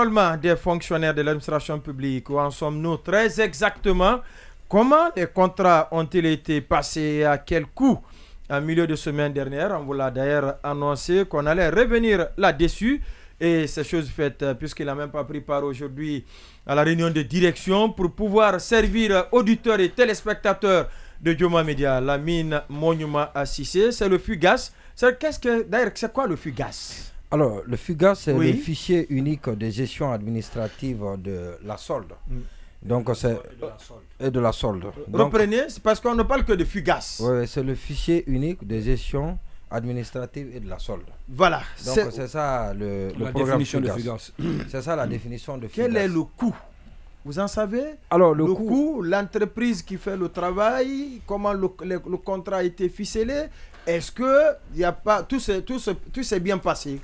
l'enrôlement des fonctionnaires de l'administration publique, où en sommes-nous très exactement? Comment les contrats ont-ils été passés? À quel coût? En milieu de semaine dernière, on vous l'a d'ailleurs annoncé qu'on allait revenir là-dessus. Et c'est chose faite, puisqu'il n'a même pas pris part aujourd'hui à la réunion de direction pour pouvoir servir auditeurs et téléspectateurs de Joma Media, la mine Monument à Cissé. C'est le FUGAS. D'ailleurs, c'est quoi le FUGAS? Alors, le FUGAS, c'est le fichier unique de gestion administrative de la solde. Donc, c'est de la solde. Reprenez, c'est parce qu'on ne parle que de FUGAS. Oui, c'est le fichier unique de gestion administrative et de la solde. Voilà. Donc, c'est ça le programme définition de FUGAS. C'est ça la définition de FUGAS. Quel est le coût? Vous en savez? Alors, le coût, l'entreprise qui fait le travail, comment le contrat a été ficelé? Est-ce que il y a pas tout s'est bien passé?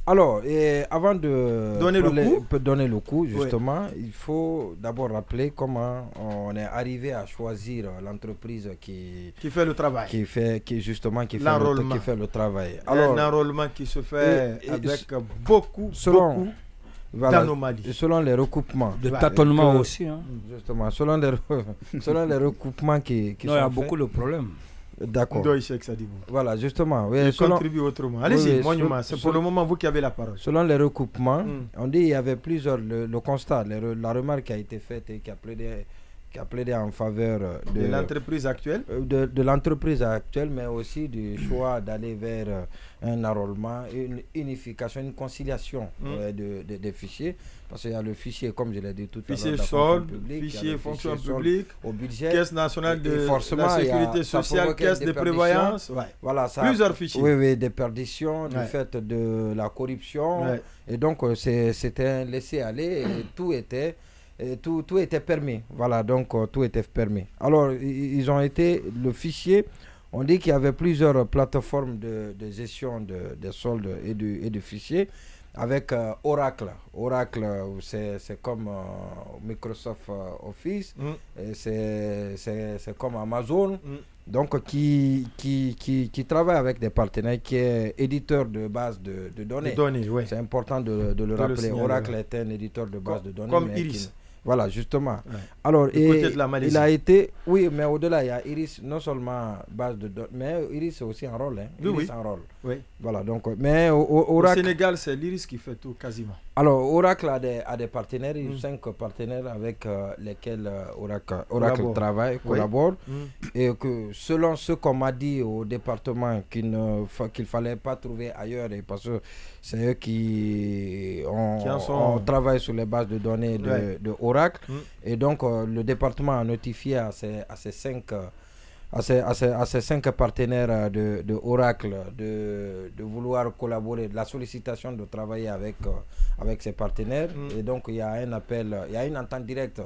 Alors, avant de donner le coût, justement, il faut d'abord rappeler comment on est arrivé à choisir l'entreprise qui fait le travail, qui fait le travail. Alors, un enrôlement qui se fait avec beaucoup d'anomalies. Selon les recoupements. De tâtonnement aussi. Hein. Justement, selon les recoupements qui non, il y a beaucoup de problèmes. D'accord. Voilà, justement. Oui, contribue autrement. Allez-y, Monument, c'est pour le moment vous qui avez la parole. Selon les recoupements, on dit qu'il y avait plusieurs, le constat, la remarque qui a été faite et qui a plaidé en faveur de l'entreprise actuelle. De l'entreprise actuelle, mais aussi du choix d'aller vers un enrôlement, une unification, une conciliation des fichiers. Parce qu'il y a le fichier, comme je l'ai dit tout à l'heure, fichier solde, fichier fonction publique, au budget, caisse nationale de la sécurité sociale, caisse de prévoyance, voilà, ça, plusieurs fichiers. Oui, des perditions, du fait de la corruption. Et donc, c'était un laisser-aller et tout était permis. Voilà, donc tout était permis. Alors, ils ont été, le fichier, on dit qu'il y avait plusieurs plateformes de gestion des soldes et du fichier. Avec Oracle. Oracle, c'est comme Microsoft Office, c'est comme Amazon, donc qui travaille avec des partenaires, qui est éditeur de base de données. C'est important de le rappeler. Oracle est un éditeur de base de données. Comme Iris. Voilà, justement. Alors, il a été, oui, mais au-delà, il y a Iris, non seulement base de données, mais Iris est aussi un rôle. Iris un rôle. Oui. Voilà, donc, mais au Sénégal, c'est l'Iris qui fait tout quasiment. Alors, Oracle a des partenaires, 5 partenaires avec lesquels Oracle travaille, collabore. Et que selon ce qu'on m'a dit au département, qu'il ne fallait pas trouver ailleurs, et parce que c'est eux qui travaillent sur les bases de données de Oracle. Et donc, le département a notifié à ces 5 partenaires de Oracle de vouloir collaborer, de la sollicitation de travailler avec ces partenaires. Et donc, il y a un appel, il y a une entente directe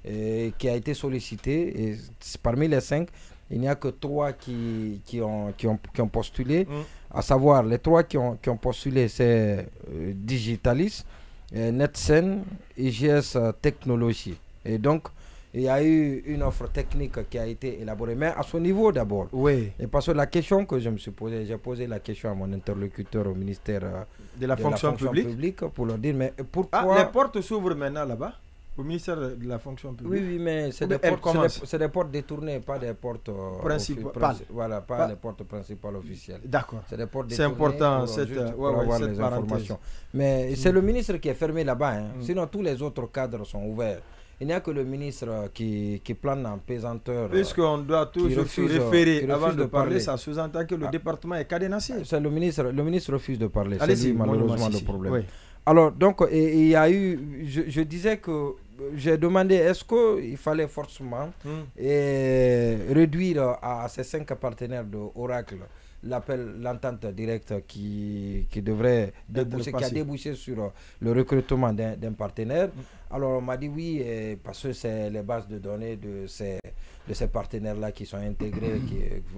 qui a été sollicitée. Et parmi les 5, il n'y a que 3 qui ont postulé. À savoir, les 3 qui ont postulé, c'est Digitalis, NetSen, IGS Technologies. Et donc, il y a eu une offre technique qui a été élaborée, mais à ce niveau d'abord. Oui. Et parce que la question que je me suis posée, j'ai posé la question à mon interlocuteur au ministère de la fonction publique pour leur dire, mais pourquoi... les portes s'ouvrent maintenant là-bas au ministère de la fonction publique? Oui, mais c'est des portes détournées, pas des portes principales. Voilà, pas les portes principales officielles. D'accord. C'est des portes détournées. C'est important pour avoir les informations. Mais c'est le ministre qui est fermé là-bas. Sinon, tous les autres cadres sont ouverts. Il n'y a que le ministre qui plane en pesanteur. Puisqu'on doit toujours se référer avant de parler, ça sous-entend que le département est cadenassé. C'est le ministre refuse de parler. C'est malheureusement le problème. Oui. Alors, donc, il y a eu, je disais que j'ai demandé, est-ce qu'il fallait forcément réduire à ces 5 partenaires de Oracle l'entente directe qui devrait déboucher, qui a débouché sur le recrutement d'un partenaire. Alors, on m'a dit oui, parce que c'est les bases de données de ces partenaires-là qui sont intégrés,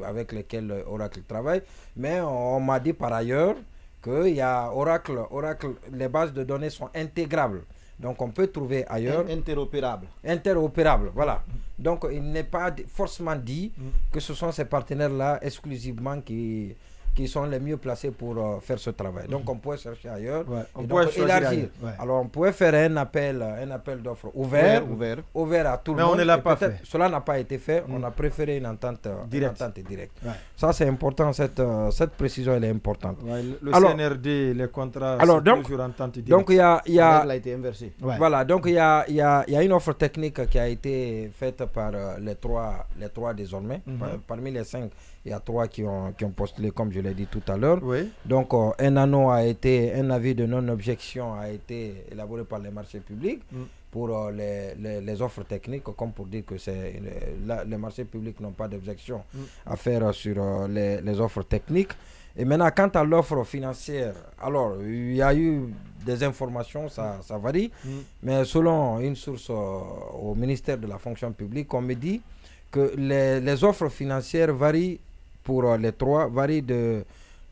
avec lesquels Oracle travaille. Mais on m'a dit par ailleurs qu'il y a Oracle, les bases de données sont intégrables. Donc, on peut trouver ailleurs. Interopérable, voilà. Donc, il n'est pas forcément dit que ce sont ces partenaires-là exclusivement qui qui sont les mieux placés pour faire ce travail. Donc on pourrait chercher ailleurs, on pourrait élargir. Alors on pourrait faire un appel d'offres ouvert à tout le monde. Mais on ne l'a pas fait. Cela n'a pas été fait. On a préféré une entente directe. Ça c'est important, cette précision elle est importante. Le CNRD, les contrats, c'est toujours entente directe. Donc il y a a été inversée. Voilà, donc il y a une offre technique qui a été faite par les trois désormais. Parmi les 5, il y a 3 qui ont postulé, comme je l'ai dit tout à l'heure. Donc un avis de non-objection a été élaboré par les marchés publics pour les offres techniques, comme pour dire que les marchés publics n'ont pas d'objection à faire sur les offres techniques. Et maintenant, quant à l'offre financière, alors il y a eu des informations, ça varie, mais selon une source au ministère de la fonction publique, on me dit que les offres financières varient pour les 3, varient de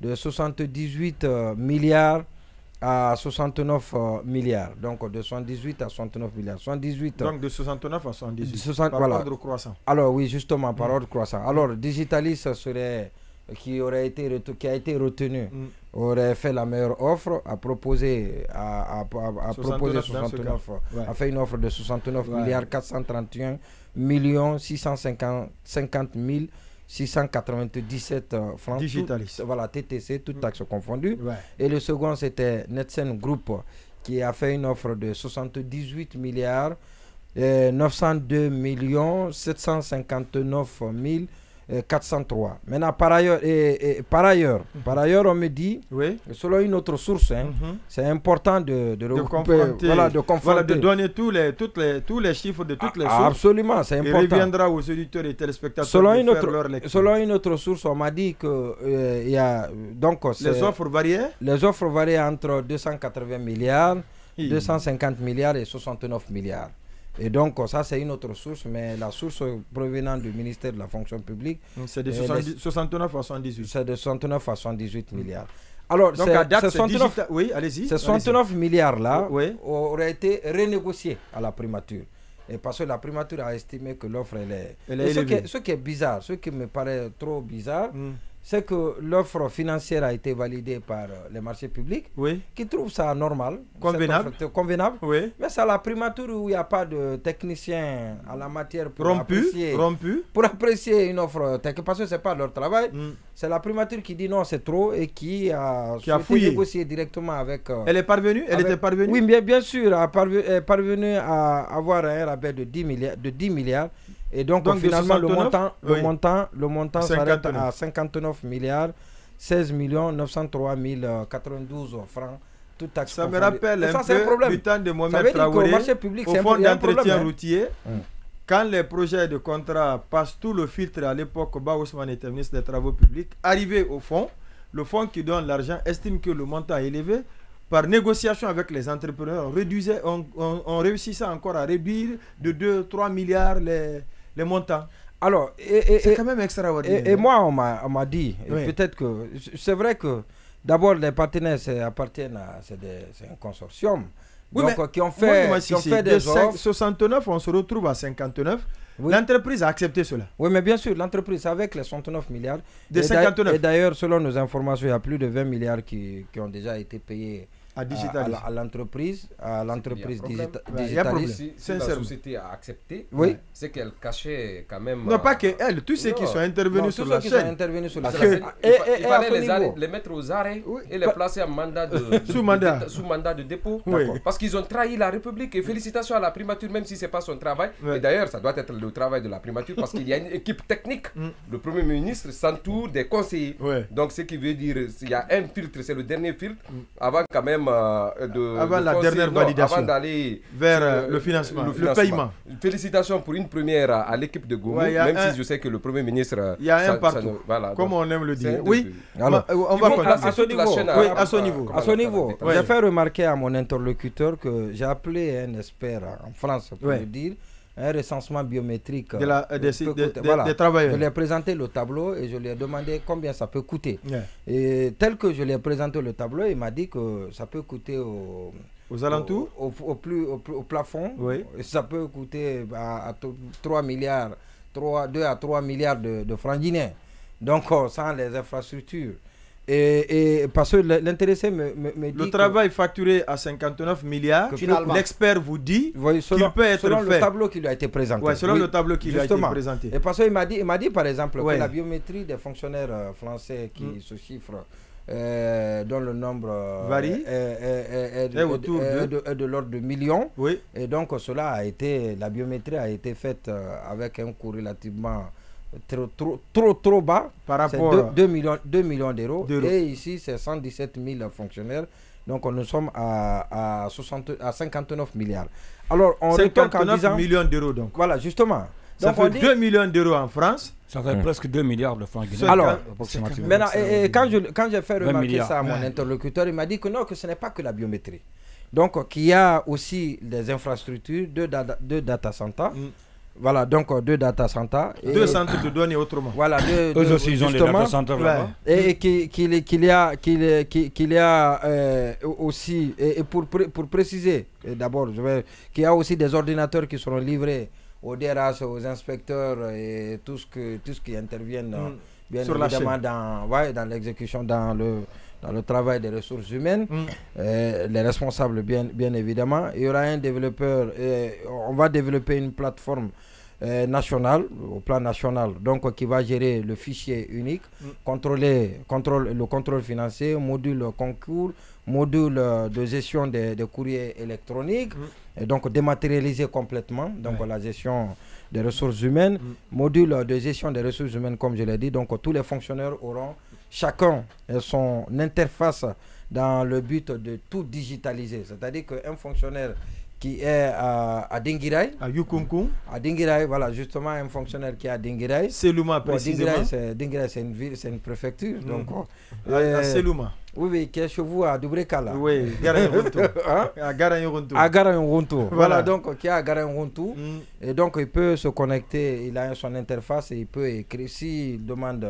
78 milliards à 69 milliards. Donc de 78 à 69 milliards. 78, donc de 69 à 78 par ordre croissant. Alors oui, justement, par ordre croissant. Alors Digitalis serait... qui a été retenu aurait fait la meilleure offre, a proposé 69, a fait une offre de 69 milliards 431 millions 650 697 francs. Digitalis. Voilà, TTC, toutes taxes confondues. Et le second, c'était Netsen Group, qui a fait une offre de 78 milliards 902 millions 759 403. Maintenant, par ailleurs, on me dit, selon une autre source, c'est important de donner tous les chiffres de toutes les sources. Absolument, c'est important. Il reviendra aux auditeurs et téléspectateurs selon une autre source, on m'a dit que les offres variaient. Les offres variaient entre 280 milliards, 250 milliards et 69 milliards. Et donc, ça, c'est une autre source, mais la source provenant du ministère de la fonction publique... C'est de 69 à 78. C'est de 69 à 78 milliards. Alors, donc, à date, 69, oui, allez-y. Ces 69 milliards-là auraient été renégociés à la primature. Et parce que la primature a estimé que l'offre, elle est élevée. Ce qui est bizarre, ce qui me paraît trop bizarre, c'est que l'offre financière a été validée par les marchés publics, qui trouvent ça normal, convenable. Mais c'est à la primature où il n'y a pas de technicien en la matière pour apprécier une offre technique, parce que ce n'est pas leur travail. C'est la primature qui dit non, c'est trop, et qui a négocié directement avec... Elle est parvenue? Elle était parvenue? Oui, bien sûr, elle est parvenue à avoir un rabais de 10 milliards. Et donc finalement, 69, le montant s'arrête à 59 milliards, 16 903 092 francs. Tout taxe ça me rappelle un peu du temps de Mohamed Traoré, au fond d'entretien routier. Quand les projets de contrat passent tout le filtre, à l'époque, Ba Ousmane était ministre des Travaux publics, arrivé au fond, le fonds qui donne l'argent estime que le montant est élevé. Par négociation avec les entrepreneurs, on réussissait encore à réduire de 2-3 milliards les montants. Alors, c'est quand même extraordinaire. Et moi, on m'a dit, peut-être que c'est vrai que d'abord les partenaires appartiennent à c'est un consortium. Donc, qui ont fait des offres. 69, on se retrouve à 59. L'entreprise a accepté cela. Oui, mais bien sûr, l'entreprise avec les 69 milliards. De 59. Et d'ailleurs, selon nos informations, il y a plus de 20 milliards qui ont déjà été payés à l'entreprise Digitalis. Si la société a accepté, c'est qu'elle cachait quand même... Non, pas qu'elle, tous ceux qui sont intervenus sur la chaîne. Il fallait les mettre aux arrêts et les placer en mandat sous mandat de dépôt. Parce qu'ils ont trahi la République. Et félicitations à la primature, même si ce n'est pas son travail. Et d'ailleurs, ça doit être le travail de la primature parce qu'il y a une équipe technique. Le Premier ministre s'entoure des conseillers. Donc, ce qui veut dire qu'il y a un filtre, c'est le dernier filtre, avant quand même avant la dernière validation, avant d'aller vers le financement, le paiement. Félicitations pour une première à l'équipe de Goumou, même si je sais que le Premier ministre... Il y a un partout, comme on aime le dire. Oui, alors, on va continuer. À ce niveau, j'ai fait remarquer à mon interlocuteur que j'ai appelé un expert en France pour lui dire un recensement biométrique des travailleurs. Je lui ai présenté le tableau et je lui ai demandé combien ça peut coûter. Et tel que je lui ai présenté le tableau, il m'a dit que ça peut coûter aux alentours, au plafond. Et ça peut coûter à 3 milliards, 2 à 3 milliards de francs guinéens. Donc sans les infrastructures. Et parce que l'intéressé me dit le travail facturé à 59 milliards, l'expert vous dit qu'il peut être selon fait. Le tableau qui lui a été présenté. Ouais, selon le tableau qui lui a été présenté. Et parce qu'il m'a dit par exemple que la biométrie des fonctionnaires français qui se chiffrent dont le nombre varie est de l'ordre de millions. Oui. Et donc la biométrie a été faite avec un coût relativement trop bas par rapport à 2 millions d'euros. Et ici c'est 117 000 fonctionnaires. Donc nous sommes à 59 milliards. Alors on 59 millions d'euros donc. Voilà justement. Ça fait 2 millions d'euros en France. Ça fait presque 2 milliards de francs guinéens. Alors, maintenant, quand j'ai fait remarquer ça à mon interlocuteur, il m'a dit que non, que ce n'est pas que la biométrie. Donc, qu'il y a aussi des infrastructures, deux data centers. Voilà, donc 2 data centers. 2 centres de données autrement. Voilà, eux aussi, ils ont des data centers là-bas. Et qu'il y a aussi, et pour préciser, d'abord, qu'il y a aussi des ordinateurs qui seront livrés aux DRH, aux inspecteurs et tout ce qui interviennent bien sur évidemment dans l'exécution, dans le travail des ressources humaines, les responsables bien évidemment. Il y aura un développeur, on va développer une plateforme nationale, au plan national, donc qui va gérer le fichier unique, le contrôle financier, module concours, module de gestion des courriers électroniques, et donc dématérialiser complètement donc la gestion des ressources humaines, module de gestion des ressources humaines comme je l'ai dit. Donc tous les fonctionnaires auront chacun son interface dans le but de tout digitaliser. C'est-à-dire qu'un fonctionnaire qui est à Dinguiraye, à Yukunkum, à Dinguiraye, voilà justement un fonctionnaire qui est à Dinguiraye. Selouma précisément. Dinguiraye c'est une ville, c'est une préfecture. Donc à Selouma. Oui, qui est chez vous à Dubrekala. Oui, à Garanyoruntu. À Garanyoruntu. Voilà, donc qui est à Garanyoruntu. Et donc il peut se connecter, il a son interface et il peut écrire s'il demande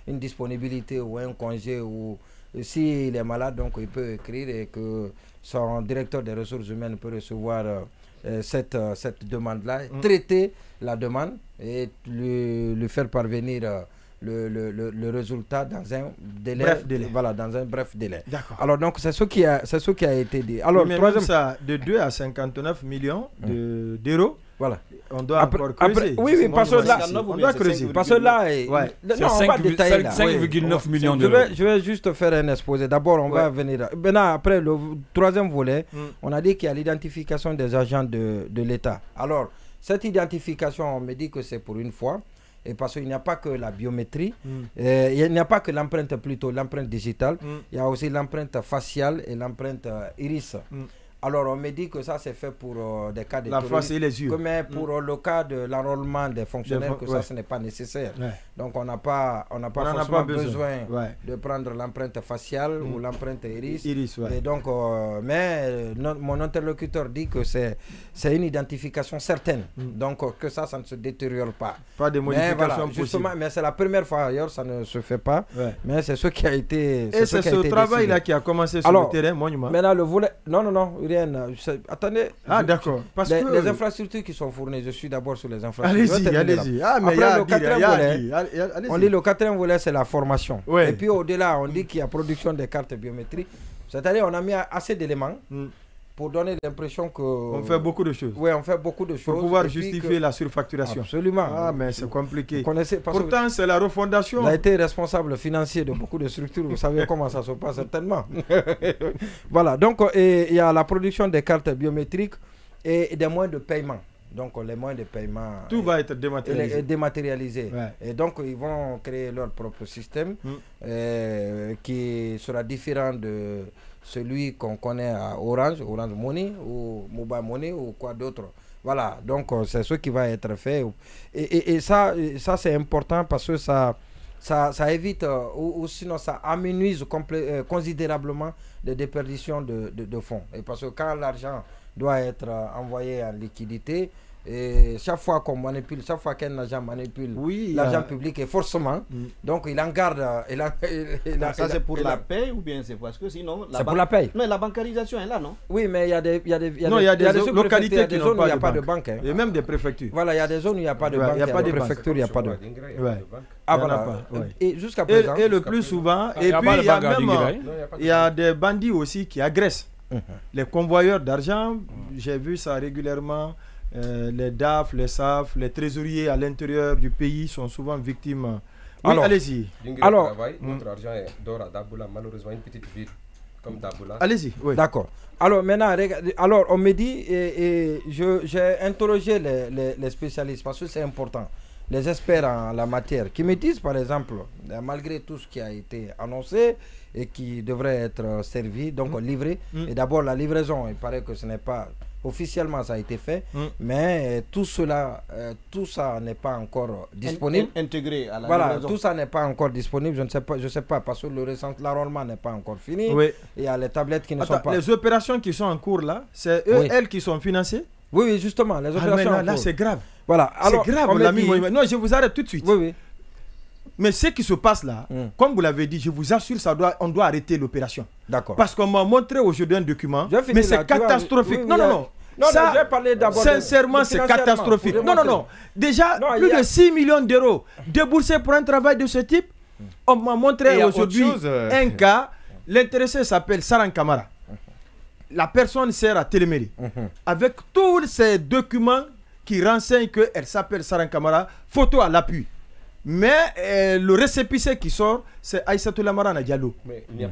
une disponibilité ou un congé ou s'il est malade, donc il peut écrire et que son directeur des ressources humaines peut recevoir cette demande-là, traiter la demande et lui faire parvenir le résultat dans un délai. Voilà, dans un bref délai. D'accord. Alors donc c'est ce qui a été dit. Alors mais même ça, de 2 à 59 millions d'euros. Voilà. On doit encore creuser. Oui, parce que là, on doit creuser. Parce que là, on va détailler là. 5,9 millions d'euros. Je vais juste faire un exposé. D'abord, on va venir. Maintenant, après le troisième volet, on a dit qu'il y a l'identification des agents de l'État. Alors, cette identification, on me dit que c'est pour une fois. Et parce qu'il n'y a pas que la biométrie, il n'y a pas que l'empreinte digitale, il y a aussi l'empreinte faciale et l'empreinte iris. Alors on me dit que ça c'est fait pour des cas de la face et les yeux. Mais pour le cas de l'enrôlement des fonctionnaires, ça ce n'est pas nécessaire. Donc on n'a pas forcément besoin de prendre l'empreinte faciale ou l'empreinte iris. Et donc, mais mon interlocuteur dit que c'est une identification certaine. Donc que ça ne se détériore pas. Pas de modification possible. Mais c'est la première fois ailleurs, ça ne se fait pas. Mais c'est ce qui a été. Et c'est ce travail-là qui a commencé sur le terrain, monument. Maintenant le volet. Non. Attendez. Ah d'accord. Parce que les infrastructures qui sont fournies, je suis d'abord sur les infrastructures. Allez-y. Après le quatrième volet, on dit le quatrième volet c'est la formation. Et puis au-delà, on dit qu'il y a production des cartes biométriques. C'est-à-dire on a mis assez d'éléments pour donner l'impression que... On fait beaucoup de choses. Oui, on fait beaucoup de choses. Pour pouvoir justifier la surfacturation. Absolument. Ah, mais c'est compliqué. Pourtant, c'est la refondation. Il a été responsable financier de beaucoup de structures. Vous savez comment ça se passe, certainement. Voilà. Donc, il y a la production des cartes biométriques et des moyens de paiement. Donc, les moyens de paiement... Tout va être dématérialisé. Et donc, ils vont créer leur propre système qui sera différent de celui qu'on connaît à Orange Money ou Mobile Money ou quoi d'autre. Voilà, donc c'est ce qui va être fait. Et ça c'est important parce que ça évite ou sinon ça amenuise considérablement des déperditions de fonds. Et parce que quand l'argent doit être envoyé en liquidité, Et chaque fois qu'on manipule, chaque fois qu'un agent manipule l'argent public, et forcément, donc il en garde. Ça c'est pour la paie ou bien c'est parce que sinon. C'est pour la paie. Non, la bancarisation est là, non? Oui, mais il y a des localités qui n'ont pas de banque. Il n'y a pas de banque. Et même des préfectures. Voilà, il y a des zones où il n'y a pas de banque. Il n'y a pas de préfecture, il n'y a pas de. Ah voilà. Et jusqu'à présent. Et le plus souvent, et puis il y a des bandits aussi qui agressent. Les convoyeurs d'argent, j'ai vu ça régulièrement. Les DAF, les SAF, les trésoriers à l'intérieur du pays sont souvent victimes. Oui, allez-y. Alors, notre argent dort à Daboula, malheureusement, une petite ville comme Daboula. Allez-y. Oui. D'accord. Alors maintenant, alors on me dit, et j'ai interrogé les spécialistes parce que c'est important, les experts en la matière, qui me disent par exemple, malgré tout ce qui a été annoncé et qui devrait être servi, donc livré, et d'abord la livraison, il paraît que ce n'est pas... Officiellement, ça a été fait, mais tout ça n'est pas encore disponible. Intégré à la livraison. Tout ça n'est pas encore disponible. Je ne sais pas, parce que l'enrôlement n'est pas encore fini. Oui. Et il y a les tablettes qui ne sont pas. Les opérations qui sont en cours là, c'est elles qui sont financées. Oui, justement, les opérations. Là, c'est grave. Voilà. C'est grave, l'ami. Non, je vous arrête tout de suite. Oui. Mais ce qui se passe là, comme vous l'avez dit, je vous assure, on doit arrêter l'opération. D'accord. Parce qu'on m'a montré aujourd'hui un document, mais c'est catastrophique. Non. Ça, sincèrement, c'est catastrophique. Non. Déjà, plus de 6 millions d'euros déboursés pour un travail de ce type. On m'a montré aujourd'hui un cas. L'intéressé s'appelle Saran Kamara. La personne sert à Télémérie. Avec tous ces documents qui renseignent qu'elle s'appelle Saran Kamara, photo à l'appui. Mais le récépissé qui sort, c'est Aïssatou Lamara Diallo.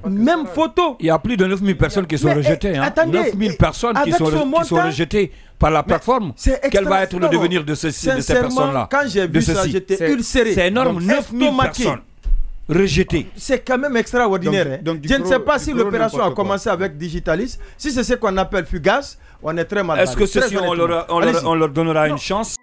Même photo. Il y a plus de 9000 personnes qui sont rejetées. Attendez, 9000 personnes qui sont rejetées par la plateforme. Quel va être le devenir de ces personnes-là? Quand j'ai vu ça, j'étais ulcéré. C'est énorme, 9000 personnes rejetées. C'est quand même extraordinaire. Donc, je ne sais pas si l'opération a commencé avec Digitalis. Si c'est ce qu'on appelle fugace, on est très mal. Est-ce que ceci, on leur donnera une chance?